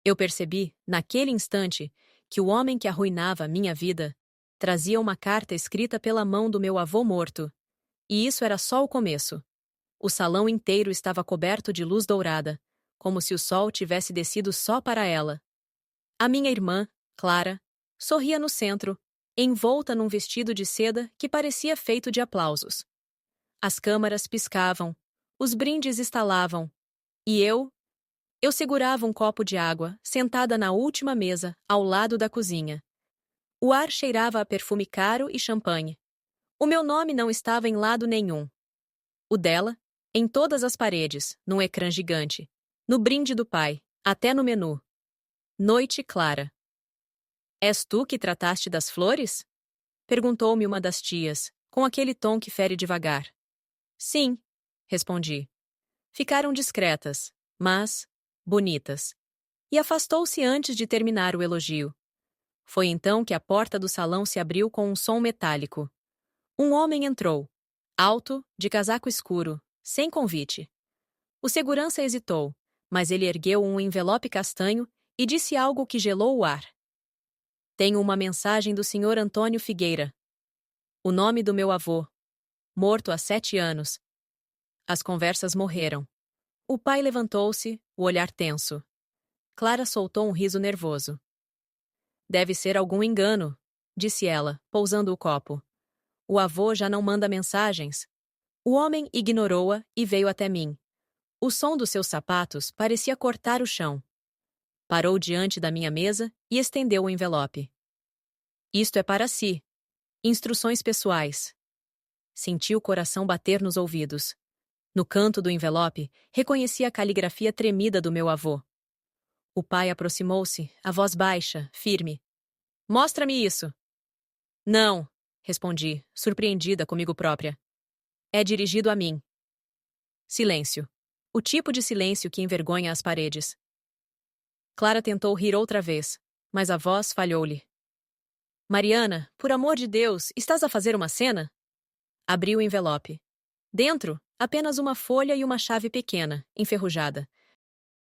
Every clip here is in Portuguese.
Eu percebi, naquele instante, que o homem que arruinava a minha vida trazia uma carta escrita pela mão do meu avô morto. E isso era só o começo. O salão inteiro estava coberto de luz dourada, como se o sol tivesse descido só para ela. A minha irmã, Clara, sorria no centro, envolta num vestido de seda que parecia feito de aplausos. As câmaras piscavam, os brindes estalavam, e eu segurava um copo de água, sentada na última mesa, ao lado da cozinha. O ar cheirava a perfume caro e champanhe. O meu nome não estava em lado nenhum. O dela, em todas as paredes, num ecrã gigante. No brinde do pai, até no menu. Noite clara. És tu que trataste das flores? Perguntou-me uma das tias, com aquele tom que fere devagar. Sim, respondi. Ficaram discretas, mas bonitas. E afastou-se antes de terminar o elogio. Foi então que a porta do salão se abriu com um som metálico. Um homem entrou, alto, de casaco escuro, sem convite. O segurança hesitou, mas ele ergueu um envelope castanho e disse algo que gelou o ar. Tenho uma mensagem do Sr. Antônio Figueira. O nome do meu avô. Morto há 7 anos. As conversas morreram. O pai levantou-se, o olhar tenso. Clara soltou um riso nervoso. Deve ser algum engano, disse ela, pousando o copo. O avô já não manda mensagens. O homem ignorou-a e veio até mim. O som dos seus sapatos parecia cortar o chão. Parou diante da minha mesa e estendeu o envelope. Isto é para si. Instruções pessoais. Senti o coração bater nos ouvidos. No canto do envelope, reconheci a caligrafia tremida do meu avô. O pai aproximou-se, a voz baixa, firme. Mostra-me isso. Não, respondi, surpreendida comigo própria. É dirigido a mim. Silêncio. O tipo de silêncio que envergonha as paredes. Clara tentou rir outra vez, mas a voz falhou-lhe. Mariana, por amor de Deus, estás a fazer uma cena? Abri o envelope. Dentro, apenas uma folha e uma chave pequena, enferrujada.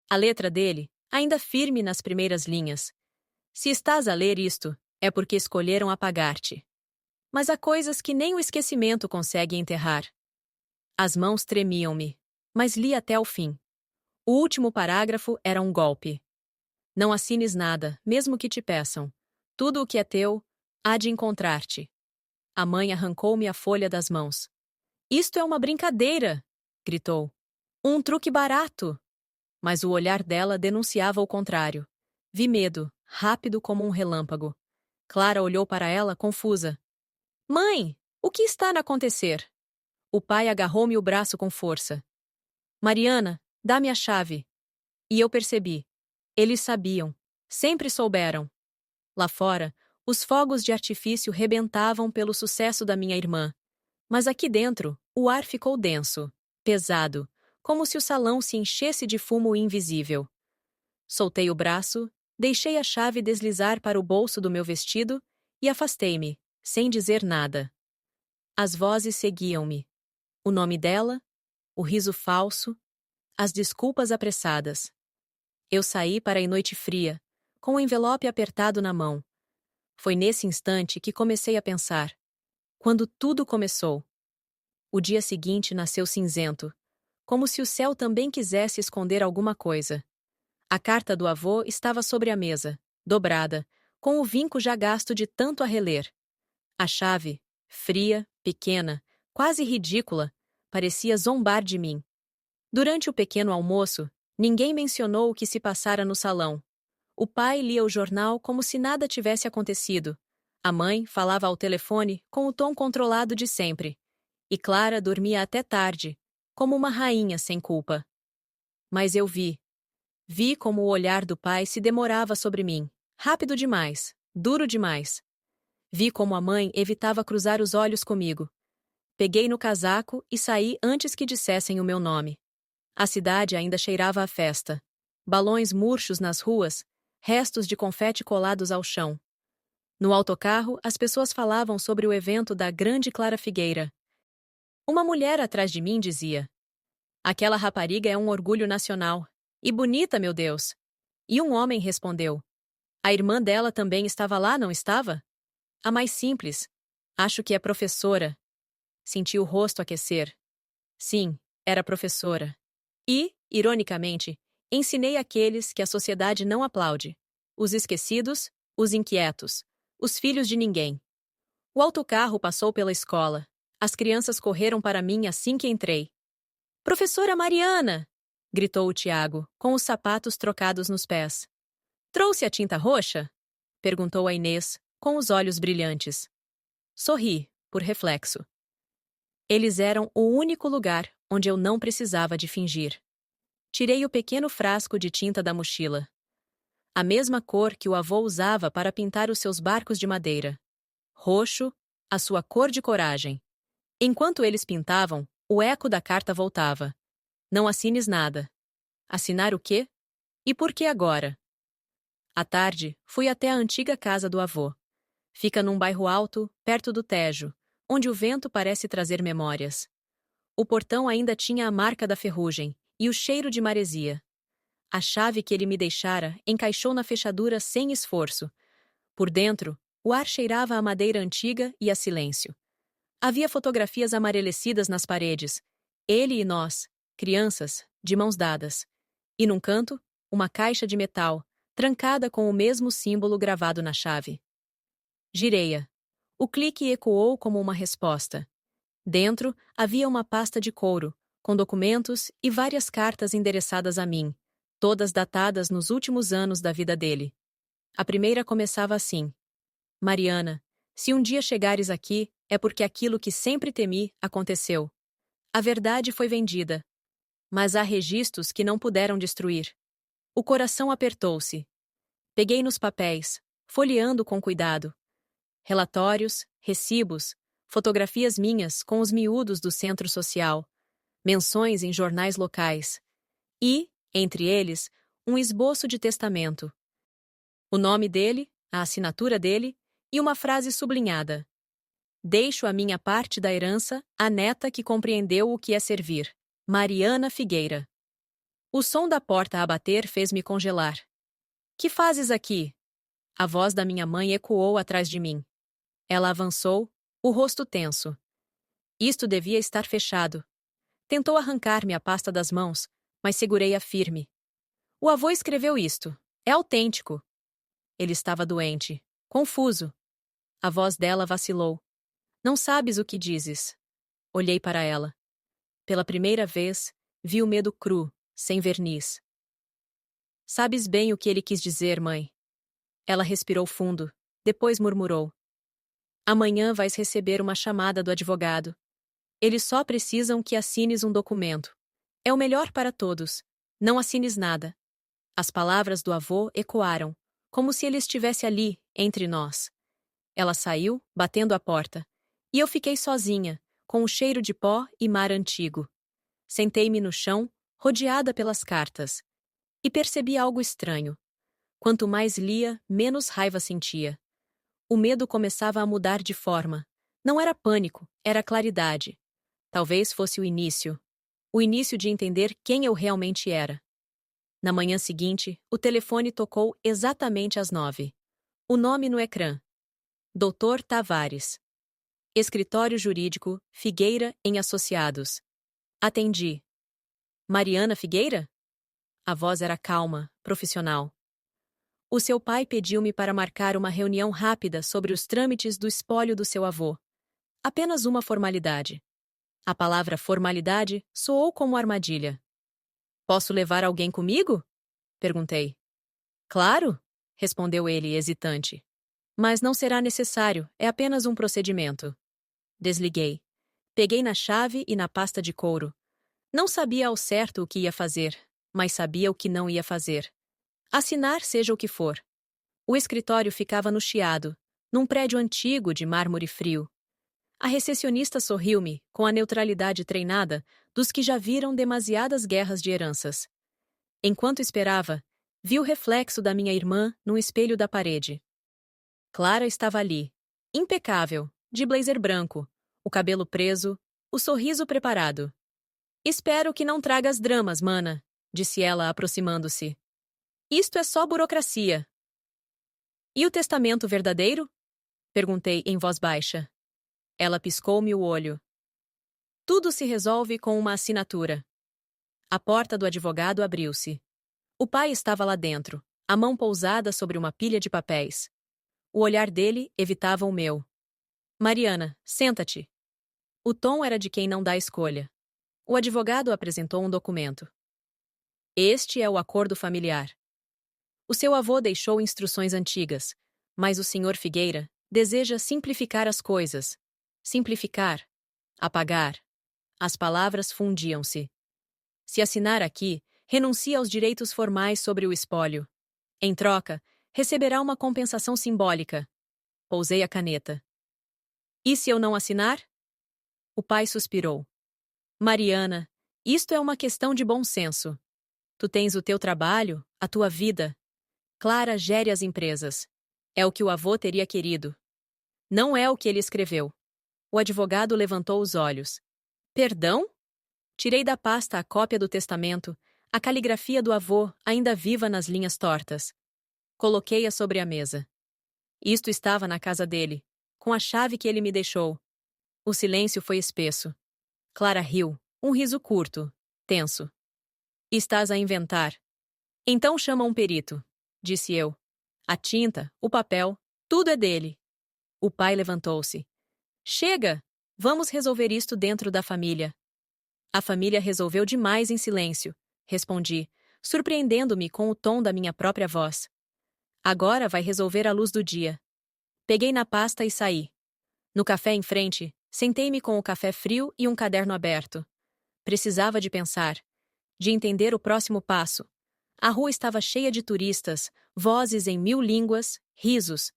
A letra dele, ainda firme nas primeiras linhas. Se estás a ler isto, é porque escolheram apagar-te. Mas há coisas que nem o esquecimento consegue enterrar. As mãos tremiam-me, mas li até o fim. O último parágrafo era um golpe. Não assines nada, mesmo que te peçam. Tudo o que é teu, há de encontrar-te. A mãe arrancou-me a folha das mãos. Isto é uma brincadeira! Gritou. Um truque barato! Mas o olhar dela denunciava o contrário. Vi medo, rápido como um relâmpago. Clara olhou para ela, confusa. Mãe, o que está a acontecer? O pai agarrou-me o braço com força. Mariana, dá-me a chave. E eu percebi. Eles sabiam. Sempre souberam. Lá fora, os fogos de artifício rebentavam pelo sucesso da minha irmã. Mas aqui dentro, o ar ficou denso, pesado, como se o salão se enchesse de fumo invisível. Soltei o braço, deixei a chave deslizar para o bolso do meu vestido e afastei-me, sem dizer nada. As vozes seguiam-me. O nome dela, o riso falso, as desculpas apressadas. Eu saí para a noite fria, com o envelope apertado na mão. Foi nesse instante que comecei a pensar. Quando tudo começou. O dia seguinte nasceu cinzento, como se o céu também quisesse esconder alguma coisa. A carta do avô estava sobre a mesa, dobrada, com o vinco já gasto de tanto a reler. A chave, fria, pequena, quase ridícula, parecia zombar de mim. Durante o pequeno almoço, ninguém mencionou o que se passara no salão. O pai lia o jornal como se nada tivesse acontecido. A mãe falava ao telefone com o tom controlado de sempre. E Clara dormia até tarde, como uma rainha sem culpa. Mas eu vi. Vi como o olhar do pai se demorava sobre mim, rápido demais, duro demais. Vi como a mãe evitava cruzar os olhos comigo. Peguei no casaco e saí antes que dissessem o meu nome. A cidade ainda cheirava a festa. Balões murchos nas ruas, restos de confete colados ao chão. No autocarro, as pessoas falavam sobre o evento da Grande Clara Figueira. Uma mulher atrás de mim dizia: aquela rapariga é um orgulho nacional. E bonita, meu Deus! E um homem respondeu: a irmã dela também estava lá, não estava? A mais simples. Acho que é professora. Senti o rosto aquecer. Sim, era professora. E, ironicamente, ensinei aqueles que a sociedade não aplaude: os esquecidos, os inquietos, os filhos de ninguém. O autocarro passou pela escola. As crianças correram para mim assim que entrei. Professora Mariana! Gritou o Tiago, com os sapatos trocados nos pés. Trouxe a tinta roxa? Perguntou a Inês, com os olhos brilhantes. Sorri, por reflexo. Eles eram o único lugar onde eu não precisava de fingir. Tirei o pequeno frasco de tinta da mochila. A mesma cor que o avô usava para pintar os seus barcos de madeira. Roxo, a sua cor de coragem. Enquanto eles pintavam, o eco da carta voltava. Não assines nada. Assinar o quê? E por que agora? À tarde, fui até a antiga casa do avô. Fica num bairro alto, perto do Tejo, onde o vento parece trazer memórias. O portão ainda tinha a marca da ferrugem e o cheiro de maresia. A chave que ele me deixara encaixou na fechadura sem esforço. Por dentro, o ar cheirava a madeira antiga e a silêncio. Havia fotografias amarelecidas nas paredes. Ele e nós, crianças, de mãos dadas. E num canto, uma caixa de metal, trancada com o mesmo símbolo gravado na chave. Girei-a. O clique ecoou como uma resposta. Dentro havia uma pasta de couro, com documentos e várias cartas endereçadas a mim, todas datadas nos últimos anos da vida dele. A primeira começava assim: Mariana, se um dia chegares aqui, é porque aquilo que sempre temi aconteceu. A verdade foi vendida, mas há registros que não puderam destruir. O coração apertou-se. Peguei nos papéis, folheando com cuidado. Relatórios, recibos, fotografias minhas com os miúdos do centro social, menções em jornais locais e, entre eles, um esboço de testamento. O nome dele, a assinatura dele e uma frase sublinhada: deixo a minha parte da herança à neta que compreendeu o que é servir, Mariana Figueira. O som da porta a bater fez-me congelar. Que fazes aqui? A voz da minha mãe ecoou atrás de mim. Ela avançou, o rosto tenso. Isto devia estar fechado. Tentou arrancar-me a pasta das mãos, mas segurei-a firme. O avô escreveu isto. É autêntico. Ele estava doente, confuso. A voz dela vacilou. Não sabes o que dizes. Olhei para ela. Pela primeira vez, vi o medo cru, sem verniz. Sabes bem o que ele quis dizer, mãe. Ela respirou fundo, depois murmurou. Amanhã vais receber uma chamada do advogado. Eles só precisam que assines um documento. É o melhor para todos. Não assines nada. As palavras do avô ecoaram, como se ele estivesse ali, entre nós. Ela saiu, batendo a porta. E eu fiquei sozinha, com o cheiro de pó e mar antigo. Sentei-me no chão, rodeada pelas cartas. E percebi algo estranho. Quanto mais lia, menos raiva sentia. O medo começava a mudar de forma. Não era pânico, era claridade. Talvez fosse o início. O início de entender quem eu realmente era. Na manhã seguinte, o telefone tocou exatamente às 9. O nome no ecrã. Dr. Tavares. Escritório Jurídico, Figueira em Associados. Atendi. Mariana Figueira? A voz era calma, profissional. O seu pai pediu-me para marcar uma reunião rápida sobre os trâmites do espólio do seu avô. Apenas uma formalidade. A palavra formalidade soou como armadilha. Posso levar alguém comigo? Perguntei. Claro, respondeu ele, hesitante. Mas não será necessário, é apenas um procedimento. Desliguei. Peguei na chave e na pasta de couro. Não sabia ao certo o que ia fazer, mas sabia o que não ia fazer. Assinar seja o que for. O escritório ficava no Chiado, num prédio antigo de mármore frio. A recepcionista sorriu-me, com a neutralidade treinada dos que já viram demasiadas guerras de heranças. Enquanto esperava, vi o reflexo da minha irmã num espelho da parede. Clara estava ali, impecável, de blazer branco, o cabelo preso, o sorriso preparado. Espero que não tragas dramas, mana, disse ela aproximando-se. Isto é só burocracia. E o testamento verdadeiro? Perguntei em voz baixa. Ela piscou-me o olho. Tudo se resolve com uma assinatura. A porta do advogado abriu-se. O pai estava lá dentro, a mão pousada sobre uma pilha de papéis. O olhar dele evitava o meu. Mariana, senta-te. O tom era de quem não dá escolha. O advogado apresentou um documento. Este é o acordo familiar. O seu avô deixou instruções antigas, mas o senhor Figueira deseja simplificar as coisas. Simplificar. Apagar. As palavras fundiam-se. Se assinar aqui, renuncia aos direitos formais sobre o espólio. Em troca, receberá uma compensação simbólica. Pousei a caneta. E se eu não assinar? O pai suspirou. Mariana, isto é uma questão de bom senso. Tu tens o teu trabalho, a tua vida. Clara gere as empresas. É o que o avô teria querido. Não é o que ele escreveu. O advogado levantou os olhos. Perdão? Tirei da pasta a cópia do testamento, a caligrafia do avô, ainda viva nas linhas tortas. Coloquei-a sobre a mesa. Isto estava na casa dele, com a chave que ele me deixou. O silêncio foi espesso. Clara riu, um riso curto, tenso. Estás a inventar. Então chama um perito, disse eu. A tinta, o papel, tudo é dele. O pai levantou-se. Chega! Vamos resolver isto dentro da família. A família resolveu demais em silêncio, respondi, surpreendendo-me com o tom da minha própria voz. Agora vai resolver à luz do dia. Peguei na pasta e saí. No café em frente, sentei-me com o café frio e um caderno aberto. Precisava de pensar, de entender o próximo passo. A rua estava cheia de turistas, vozes em 1000 línguas, risos.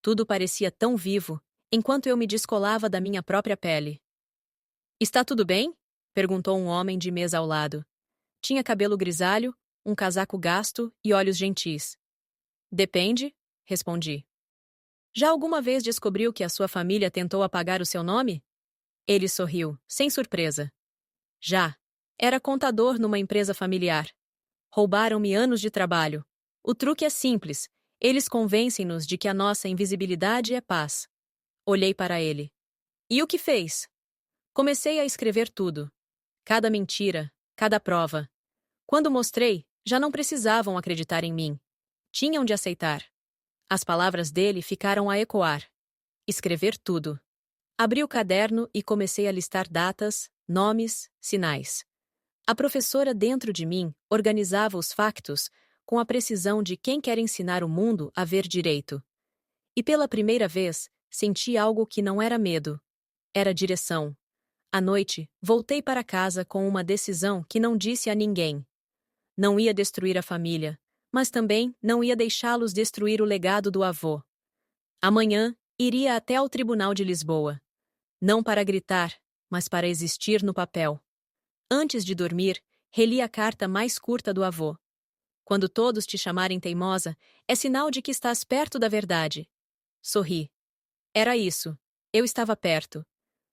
Tudo parecia tão vivo, enquanto eu me descolava da minha própria pele. Está tudo bem? Perguntou um homem de mesa ao lado. Tinha cabelo grisalho, um casaco gasto e olhos gentis. Depende, respondi. Já alguma vez descobriu que a sua família tentou apagar o seu nome? Ele sorriu, sem surpresa. Já. Era contador numa empresa familiar. Roubaram-me anos de trabalho. O truque é simples. Eles convencem-nos de que a nossa invisibilidade é paz. Olhei para ele. E o que fez? Comecei a escrever tudo. Cada mentira, cada prova. Quando mostrei, já não precisavam acreditar em mim. Tinham de aceitar. As palavras dele ficaram a ecoar. Escrever tudo. Abri o caderno e comecei a listar datas, nomes, sinais. A professora dentro de mim organizava os factos com a precisão de quem quer ensinar o mundo a ver direito. E pela primeira vez, senti algo que não era medo. Era direção. À noite, voltei para casa com uma decisão que não disse a ninguém. Não ia destruir a família, mas também não ia deixá-los destruir o legado do avô. Amanhã, iria até ao Tribunal de Lisboa. Não para gritar, mas para existir no papel. Antes de dormir, reli a carta mais curta do avô. Quando todos te chamarem teimosa, é sinal de que estás perto da verdade. Sorri. Era isso. Eu estava perto.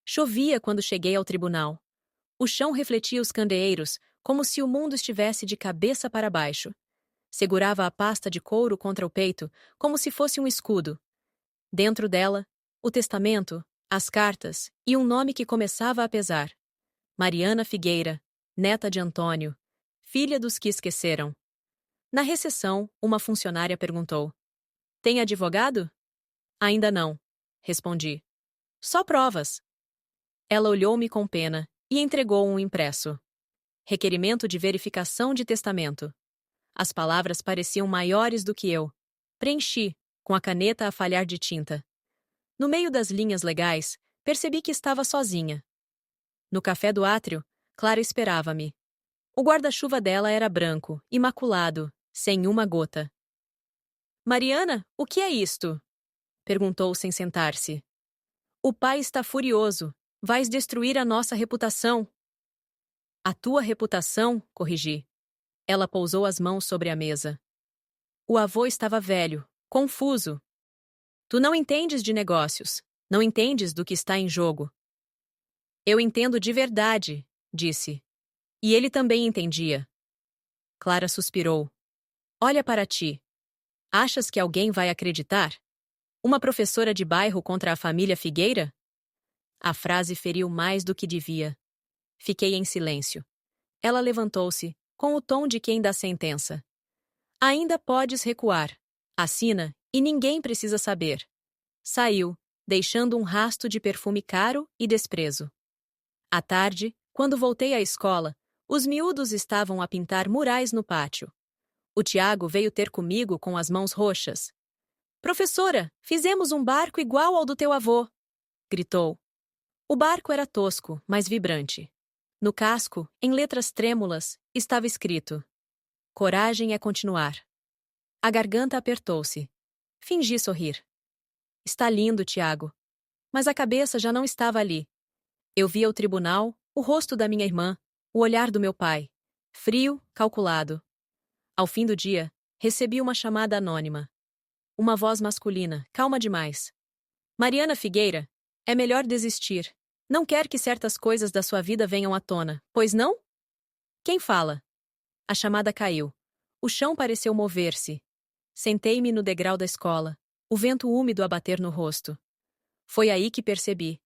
Chovia quando cheguei ao tribunal. O chão refletia os candeeiros, como se o mundo estivesse de cabeça para baixo. Segurava a pasta de couro contra o peito, como se fosse um escudo. Dentro dela, o testamento, as cartas e um nome que começava a pesar. Mariana Figueira, neta de Antônio, filha dos que esqueceram. Na recepção, uma funcionária perguntou: Tem advogado? Ainda não, respondi. Só provas. Ela olhou-me com pena e entregou um impresso. Requerimento de verificação de testamento. As palavras pareciam maiores do que eu. Preenchi, com a caneta a falhar de tinta. No meio das linhas legais, percebi que estava sozinha. No café do átrio, Clara esperava-me. O guarda-chuva dela era branco, imaculado, sem uma gota. Mariana, o que é isto? Perguntou sem sentar-se. O pai está furioso. Vais destruir a nossa reputação. A tua reputação, corrigi. Ela pousou as mãos sobre a mesa. O avô estava velho, confuso. Tu não entendes de negócios. Não entendes do que está em jogo. Eu entendo de verdade, disse. E ele também entendia. Clara suspirou. Olha para ti. Achas que alguém vai acreditar? Uma professora de bairro contra a família Figueira? A frase feriu mais do que devia. Fiquei em silêncio. Ela levantou-se, com o tom de quem dá sentença. Ainda podes recuar. Assina, e ninguém precisa saber. Saiu, deixando um rasto de perfume caro e desprezo. À tarde, quando voltei à escola, os miúdos estavam a pintar murais no pátio. O Tiago veio ter comigo com as mãos roxas. Professora, fizemos um barco igual ao do teu avô, gritou. O barco era tosco, mas vibrante. No casco, em letras trêmulas, estava escrito: Coragem é continuar. A garganta apertou-se. Fingi sorrir. Está lindo, Tiago. Mas a cabeça já não estava ali. Eu via o tribunal, o rosto da minha irmã, o olhar do meu pai. Frio, calculado. Ao fim do dia, recebi uma chamada anônima. Uma voz masculina, calma demais. Mariana Figueira, é melhor desistir. Não quer que certas coisas da sua vida venham à tona, pois não? Quem fala? A chamada caiu. O chão pareceu mover-se. Sentei-me no degrau da escola, o vento úmido a bater no rosto. Foi aí que percebi.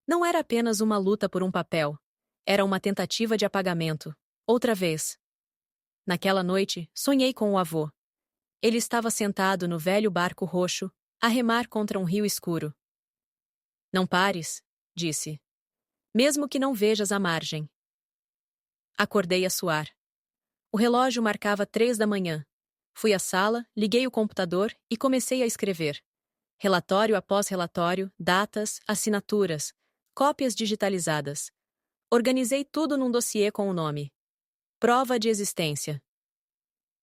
Não era apenas uma luta por um papel. Era uma tentativa de apagamento. Outra vez. Naquela noite, sonhei com o avô. Ele estava sentado no velho barco roxo, a remar contra um rio escuro. Não pares, disse. Mesmo que não vejas a margem. Acordei a suar. O relógio marcava 3 da manhã. Fui à sala, liguei o computador e comecei a escrever. Relatório após relatório, datas, assinaturas, cópias digitalizadas. Organizei tudo num dossiê com o nome. Prova de existência.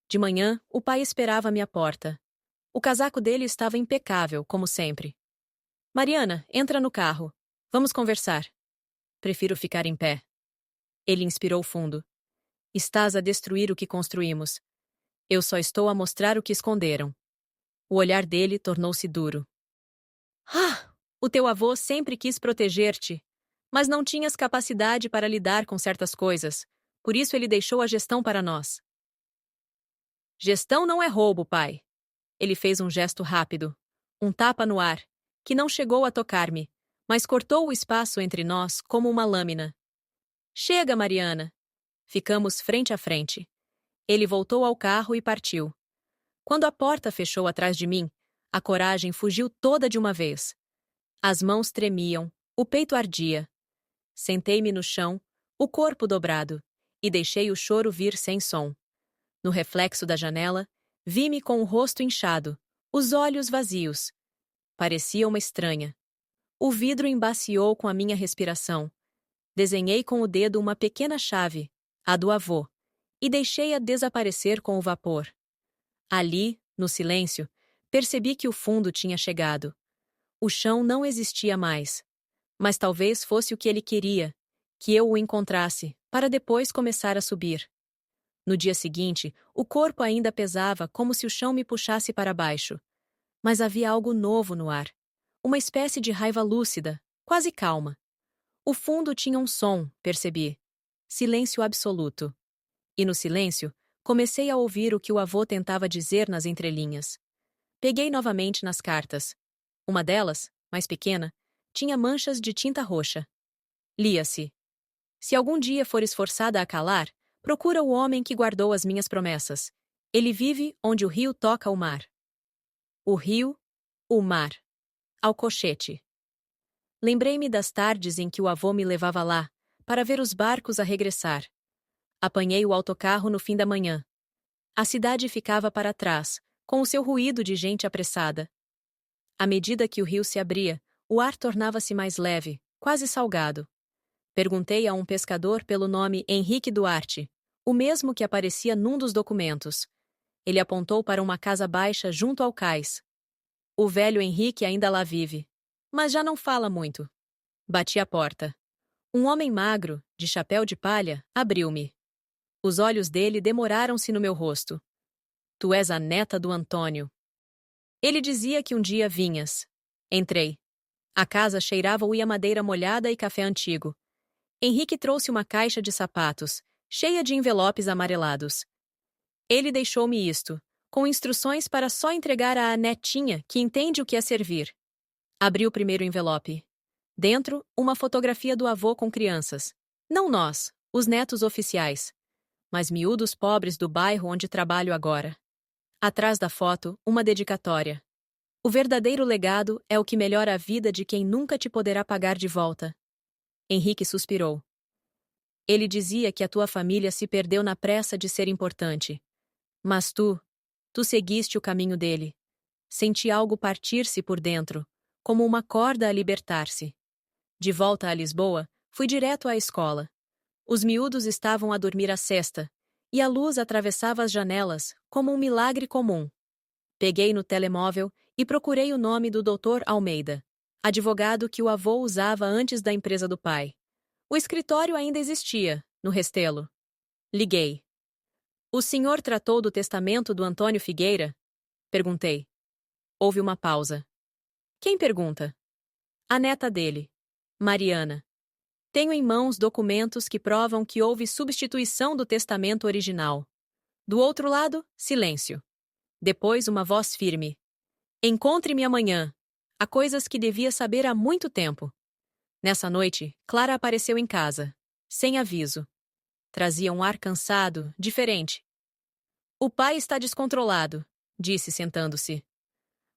De manhã, o pai esperava-me à porta. O casaco dele estava impecável, como sempre. Mariana, entra no carro. Vamos conversar. Prefiro ficar em pé. Ele inspirou fundo. Estás a destruir o que construímos. Eu só estou a mostrar o que esconderam. O olhar dele tornou-se duro. Ah! O teu avô sempre quis proteger-te, mas não tinhas capacidade para lidar com certas coisas. Por isso ele deixou a gestão para nós. Gestão não é roubo, pai. Ele fez um gesto rápido. Um tapa no ar, que não chegou a tocar-me, mas cortou o espaço entre nós como uma lâmina. Chega, Mariana. Ficamos frente a frente. Ele voltou ao carro e partiu. Quando a porta fechou atrás de mim, a coragem fugiu toda de uma vez. As mãos tremiam, o peito ardia. Sentei-me no chão, o corpo dobrado, e deixei o choro vir sem som. No reflexo da janela, vi-me com o rosto inchado, os olhos vazios. Parecia uma estranha. O vidro embaciou com a minha respiração. Desenhei com o dedo uma pequena chave, a do avô, e deixei-a desaparecer com o vapor. Ali, no silêncio, percebi que o fundo tinha chegado. O chão não existia mais. Mas talvez fosse o que ele queria, que eu o encontrasse, para depois começar a subir. No dia seguinte, o corpo ainda pesava como se o chão me puxasse para baixo. Mas havia algo novo no ar. Uma espécie de raiva lúcida, quase calma. O fundo tinha um som, percebi. Silêncio absoluto. E no silêncio, comecei a ouvir o que o avô tentava dizer nas entrelinhas. Peguei novamente nas cartas. Uma delas, mais pequena, tinha manchas de tinta roxa. Lia-se: Se algum dia fores forçada a calar, procura o homem que guardou as minhas promessas. Ele vive onde o rio toca o mar. O rio, o mar. Alcochete. Lembrei-me das tardes em que o avô me levava lá, para ver os barcos a regressar. Apanhei o autocarro no fim da manhã. A cidade ficava para trás, com o seu ruído de gente apressada. À medida que o rio se abria, o ar tornava-se mais leve, quase salgado. Perguntei a um pescador pelo nome Henrique Duarte, o mesmo que aparecia num dos documentos. Ele apontou para uma casa baixa junto ao cais. O velho Henrique ainda lá vive, mas já não fala muito. Bati a porta. Um homem magro, de chapéu de palha, abriu-me. Os olhos dele demoraram-se no meu rosto. Tu és a neta do Antônio. Ele dizia que um dia vinhas. Entrei. A casa cheirava uia madeira molhada e café antigo. Henrique trouxe uma caixa de sapatos, cheia de envelopes amarelados. Ele deixou-me isto, com instruções para só entregar à netinha que entende o que é servir. Abri o primeiro envelope. Dentro, uma fotografia do avô com crianças. Não nós, os netos oficiais, mas miúdos pobres do bairro onde trabalho agora. Atrás da foto, uma dedicatória. O verdadeiro legado é o que melhora a vida de quem nunca te poderá pagar de volta. Henrique suspirou. Ele dizia que a tua família se perdeu na pressa de ser importante. Mas tu seguiste o caminho dele. Senti algo partir-se por dentro, como uma corda a libertar-se. De volta a Lisboa, fui direto à escola. Os miúdos estavam a dormir a sesta, e a luz atravessava as janelas, como um milagre comum. Peguei no telemóvel e procurei o nome do Dr. Almeida, advogado que o avô usava antes da empresa do pai. O escritório ainda existia, no Restelo. Liguei. O senhor tratou do testamento do Antônio Figueira? Perguntei. Houve uma pausa. Quem pergunta? A neta dele, Mariana. Tenho em mãos documentos que provam que houve substituição do testamento original. Do outro lado, silêncio. Depois, uma voz firme. Encontre-me amanhã. Há coisas que devia saber há muito tempo. Nessa noite, Clara apareceu em casa, sem aviso. Trazia um ar cansado, diferente. O pai está descontrolado, disse sentando-se.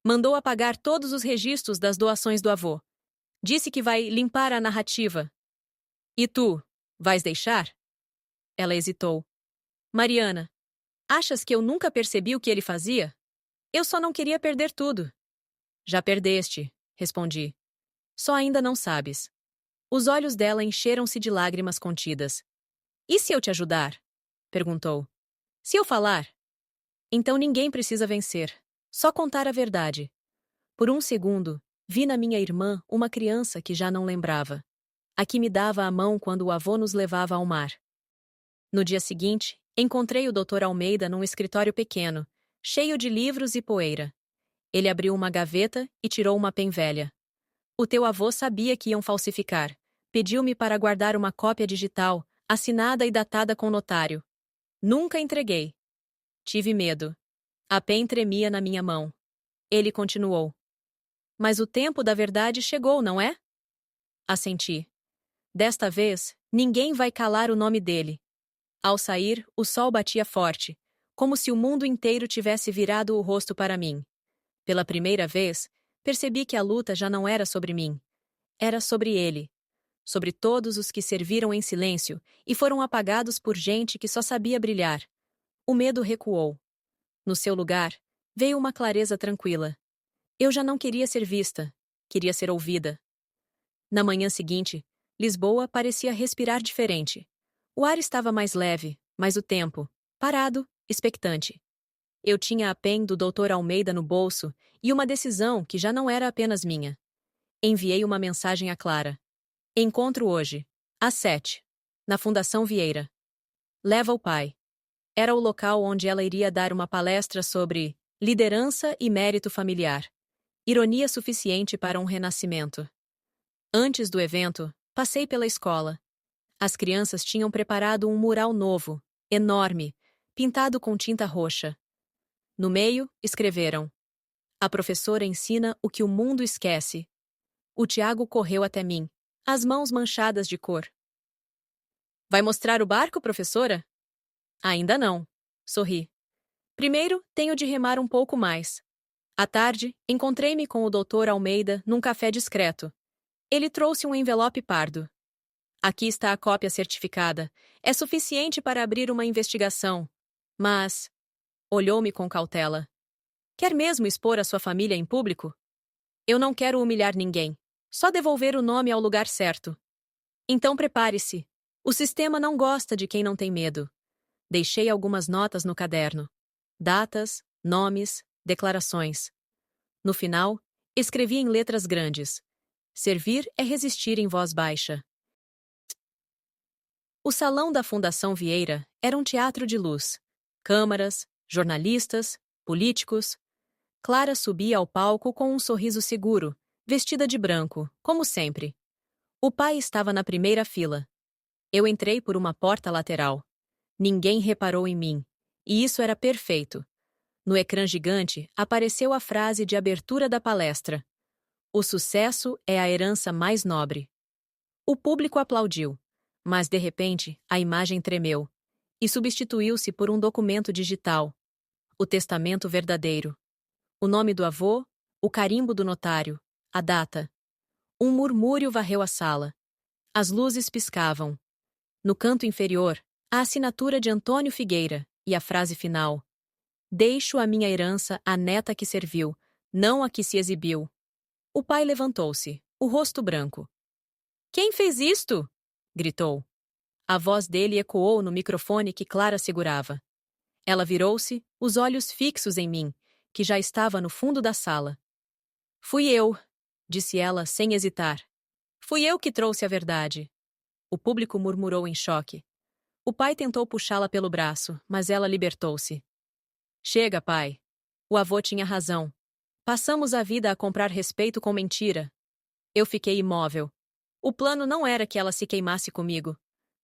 Mandou apagar todos os registros das doações do avô. Disse que vai limpar a narrativa. E tu, vais deixar? Ela hesitou. Mariana, achas que eu nunca percebi o que ele fazia? Eu só não queria perder tudo. Já perdeste, respondi. Só ainda não sabes. Os olhos dela encheram-se de lágrimas contidas. E se eu te ajudar? Perguntou. Se eu falar? Então ninguém precisa vencer. Só contar a verdade. Por um segundo, vi na minha irmã uma criança que já não lembrava. A que me dava a mão quando o avô nos levava ao mar. No dia seguinte, encontrei o Dr. Almeida num escritório pequeno, cheio de livros e poeira. Ele abriu uma gaveta e tirou uma pen velha. O teu avô sabia que iam falsificar. Pediu-me para guardar uma cópia digital, assinada e datada com notário. Nunca entreguei. Tive medo. A pen tremia na minha mão. Ele continuou. Mas o tempo da verdade chegou, não é? Assenti. Desta vez, ninguém vai calar o nome dele. Ao sair, o sol batia forte, como se o mundo inteiro tivesse virado o rosto para mim. Pela primeira vez, percebi que a luta já não era sobre mim. Era sobre ele. Sobre todos os que serviram em silêncio e foram apagados por gente que só sabia brilhar. O medo recuou. No seu lugar, veio uma clareza tranquila. Eu já não queria ser vista, queria ser ouvida. Na manhã seguinte, Lisboa parecia respirar diferente. O ar estava mais leve, mas o tempo, parado, expectante. Eu tinha a pen do Dr. Almeida no bolso e uma decisão que já não era apenas minha. Enviei uma mensagem a Clara. Encontro hoje, às 7, na Fundação Vieira. Leva o pai. Era o local onde ela iria dar uma palestra sobre liderança e mérito familiar. Ironia suficiente para um renascimento. Antes do evento, passei pela escola. As crianças tinham preparado um mural novo, enorme, pintado com tinta roxa. No meio, escreveram: A professora ensina o que o mundo esquece. O Tiago correu até mim, as mãos manchadas de cor. Vai mostrar o barco, professora? Ainda não. Sorri. Primeiro, tenho de remar um pouco mais. À tarde, encontrei-me com o Dr. Almeida num café discreto. Ele trouxe um envelope pardo. Aqui está a cópia certificada. É suficiente para abrir uma investigação. Mas... Olhou-me com cautela. Quer mesmo expor a sua família em público? Eu não quero humilhar ninguém. Só devolver o nome ao lugar certo. Então prepare-se. O sistema não gosta de quem não tem medo. Deixei algumas notas no caderno. Datas, nomes, declarações. No final, escrevi em letras grandes. Servir é resistir em voz baixa. O salão da Fundação Vieira era um teatro de luz. Câmaras, jornalistas, políticos. Clara subia ao palco com um sorriso seguro, vestida de branco, como sempre. O pai estava na primeira fila. Eu entrei por uma porta lateral. Ninguém reparou em mim. E isso era perfeito. No ecrã gigante, apareceu a frase de abertura da palestra: "O sucesso é a herança mais nobre." O público aplaudiu, mas de repente a imagem tremeu e substituiu-se por um documento digital: o testamento verdadeiro. O nome do avô, o carimbo do notário, a data. Um murmúrio varreu a sala. As luzes piscavam. No canto inferior, a assinatura de Antônio Figueira e a frase final: "Deixo a minha herança à neta que serviu, não a que se exibiu." O pai levantou-se, o rosto branco. "Quem fez isto?" gritou. A voz dele ecoou no microfone que Clara segurava. Ela virou-se, os olhos fixos em mim, que já estava no fundo da sala. "Fui eu", disse ela sem hesitar. "Fui eu que trouxe a verdade." O público murmurou em choque. O pai tentou puxá-la pelo braço, mas ela libertou-se. "Chega, pai. O avô tinha razão. Passamos a vida a comprar respeito com mentira." Eu fiquei imóvel. O plano não era que ela se queimasse comigo.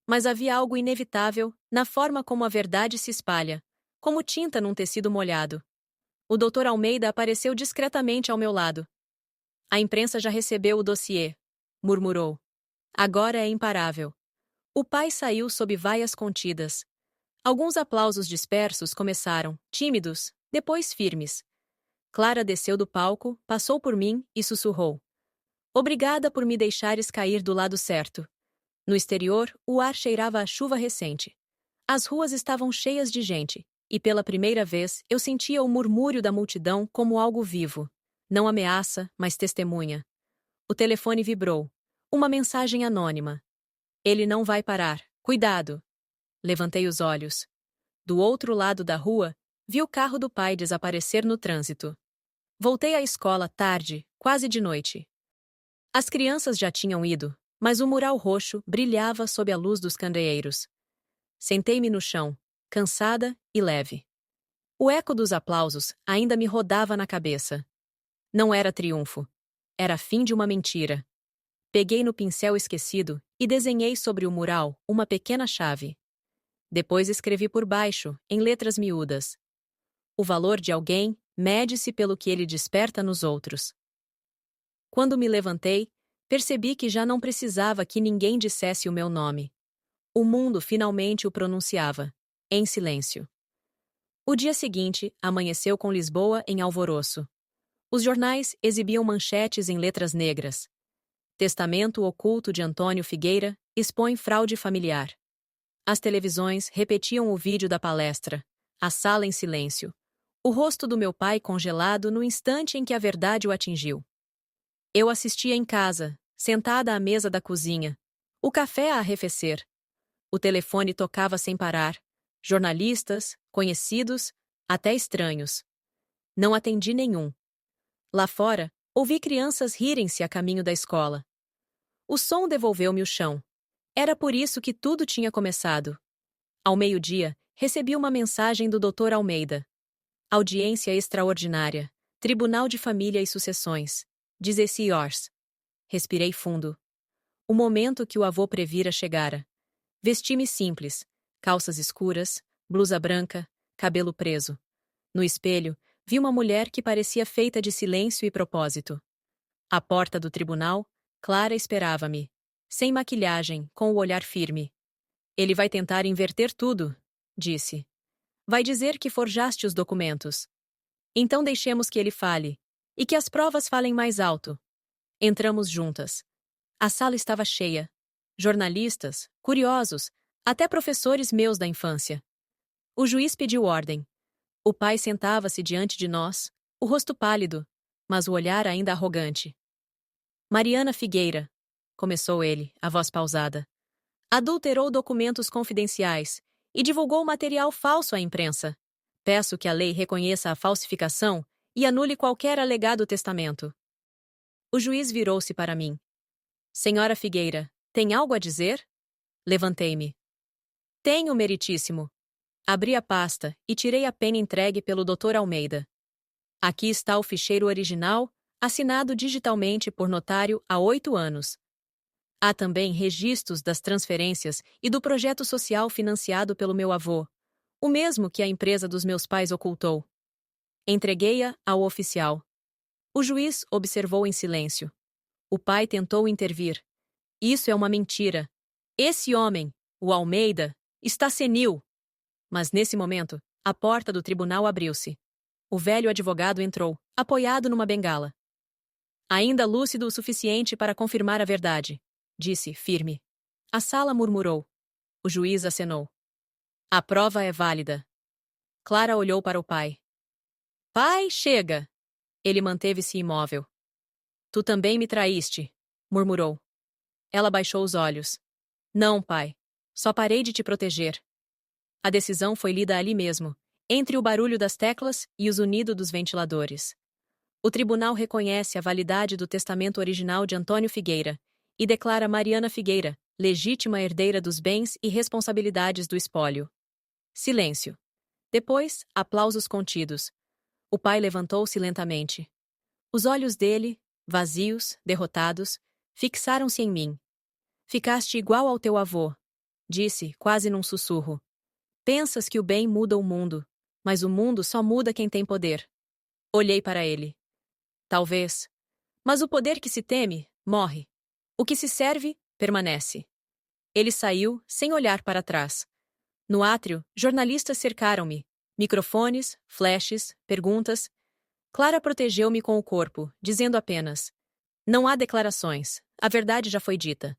Mas havia algo inevitável na forma como a verdade se espalha, como tinta num tecido molhado. O Dr. Almeida apareceu discretamente ao meu lado. "A imprensa já recebeu o dossiê", murmurou. "Agora é imparável." O pai saiu sob vaias contidas. Alguns aplausos dispersos começaram, tímidos, depois firmes. Clara desceu do palco, passou por mim e sussurrou: "Obrigada por me deixares cair do lado certo." No exterior, o ar cheirava a chuva recente. As ruas estavam cheias de gente, e pela primeira vez eu sentia o murmúrio da multidão como algo vivo. Não ameaça, mas testemunha. O telefone vibrou. Uma mensagem anônima. "Ele não vai parar. Cuidado!" Levantei os olhos. Do outro lado da rua, vi o carro do pai desaparecer no trânsito. Voltei à escola tarde, quase de noite. As crianças já tinham ido, mas o mural roxo brilhava sob a luz dos candeeiros. Sentei-me no chão, cansada e leve. O eco dos aplausos ainda me rodava na cabeça. Não era triunfo. Era fim de uma mentira. Peguei no pincel esquecido e desenhei sobre o mural uma pequena chave. Depois escrevi por baixo, em letras miúdas: "O valor de alguém mede-se pelo que ele desperta nos outros." Quando me levantei, percebi que já não precisava que ninguém dissesse o meu nome. O mundo finalmente o pronunciava, em silêncio. O dia seguinte amanheceu com Lisboa em alvoroço. Os jornais exibiam manchetes em letras negras: "Testamento oculto de Antônio Figueira expõe fraude familiar." As televisões repetiam o vídeo da palestra, a sala em silêncio, o rosto do meu pai congelado no instante em que a verdade o atingiu. Eu assistia em casa, sentada à mesa da cozinha, o café a arrefecer. O telefone tocava sem parar. Jornalistas, conhecidos, até estranhos. Não atendi nenhum. Lá fora, ouvi crianças rirem-se a caminho da escola. O som devolveu-me o chão. Era por isso que tudo tinha começado. Ao meio-dia, recebi uma mensagem do Dr. Almeida. "Audiência extraordinária. Tribunal de Família e Sucessões. Diz-se yours." Respirei fundo. O momento que o avô previra chegara. Vesti-me simples, calças escuras, blusa branca, cabelo preso. No espelho, vi uma mulher que parecia feita de silêncio e propósito. À porta do tribunal, Clara esperava-me, sem maquilhagem, com o olhar firme. "Ele vai tentar inverter tudo", disse. "Vai dizer que forjaste os documentos. Então deixemos que ele fale, e que as provas falem mais alto." Entramos juntas. A sala estava cheia. Jornalistas, curiosos, até professores meus da infância. O juiz pediu ordem. O pai sentava-se diante de nós, o rosto pálido, mas o olhar ainda arrogante. "Mariana Figueira", começou ele, a voz pausada, "adulterou documentos confidenciais e divulgou material falso à imprensa. Peço que a lei reconheça a falsificação e anule qualquer alegado testamento." O juiz virou-se para mim. "Senhora Figueira, tem algo a dizer?" Levantei-me. "Tenho, meritíssimo." Abri a pasta e tirei a pena entregue pelo Dr. Almeida. "Aqui está o ficheiro original, assinado digitalmente por notário há 8 anos. Há também registros das transferências e do projeto social financiado pelo meu avô, o mesmo que a empresa dos meus pais ocultou." Entreguei-a ao oficial. O juiz observou em silêncio. O pai tentou intervir. Isso é uma mentira. Esse homem, o Almeida, está senil. Mas nesse momento, a porta do tribunal abriu-se. O velho advogado entrou, apoiado numa bengala. Ainda lúcido o suficiente para confirmar a verdade, disse, firme. A sala murmurou. O juiz acenou. A prova é válida. Clara olhou para o pai. Pai, chega! Ele manteve-se imóvel. Tu também me traíste, murmurou. Ela baixou os olhos. Não, pai. Só parei de te proteger. A decisão foi lida ali mesmo, entre o barulho das teclas e os unidos dos ventiladores. O tribunal reconhece a validade do testamento original de Antônio Figueira e declara Mariana Figueira legítima herdeira dos bens e responsabilidades do espólio. Silêncio. Depois, aplausos contidos. O pai levantou-se lentamente. Os olhos dele, vazios, derrotados, fixaram-se em mim. Ficaste igual ao teu avô, disse, quase num sussurro. Pensas que o bem muda o mundo, mas o mundo só muda quem tem poder. Olhei para ele. Talvez. Mas o poder que se teme, morre. O que se serve, permanece. Ele saiu, sem olhar para trás. No átrio, jornalistas cercaram-me. Microfones, flashes, perguntas. Clara protegeu-me com o corpo, dizendo apenas: não há declarações, a verdade já foi dita.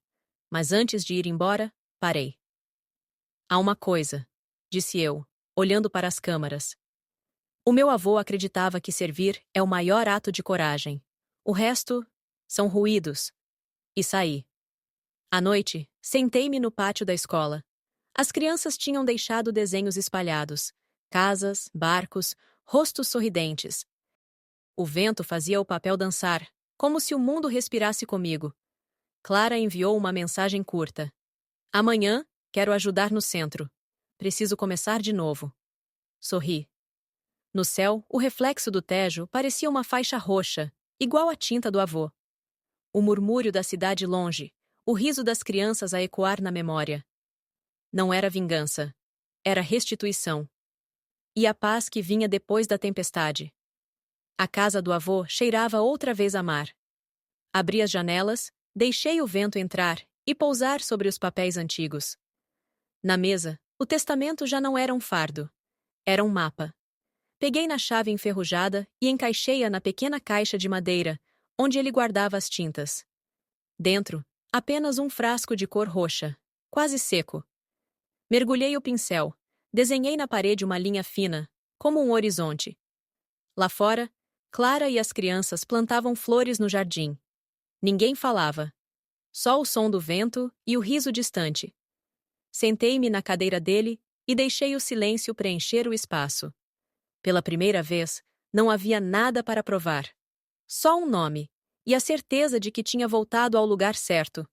Mas antes de ir embora, parei. Há uma coisa, disse eu, olhando para as câmaras. O meu avô acreditava que servir é o maior ato de coragem. O resto são ruídos. E saí. À noite, sentei-me no pátio da escola. As crianças tinham deixado desenhos espalhados. Casas, barcos, rostos sorridentes. O vento fazia o papel dançar, como se o mundo respirasse comigo. Clara enviou uma mensagem curta. Amanhã, quero ajudar no centro. Preciso começar de novo. Sorri. No céu, o reflexo do Tejo parecia uma faixa roxa, igual à tinta do avô. O murmúrio da cidade longe, o riso das crianças a ecoar na memória. Não era vingança. Era restituição. E a paz que vinha depois da tempestade. A casa do avô cheirava outra vez a mar. Abri as janelas, deixei o vento entrar e pousar sobre os papéis antigos. Na mesa, o testamento já não era um fardo. Era um mapa. Peguei na chave enferrujada e encaixei-a na pequena caixa de madeira, onde ele guardava as tintas. Dentro, apenas um frasco de cor roxa, quase seco. Mergulhei o pincel, desenhei na parede uma linha fina, como um horizonte. Lá fora, Clara e as crianças plantavam flores no jardim. Ninguém falava. Só o som do vento e o riso distante. Sentei-me na cadeira dele e deixei o silêncio preencher o espaço. Pela primeira vez, não havia nada para provar. Só um nome, e a certeza de que tinha voltado ao lugar certo.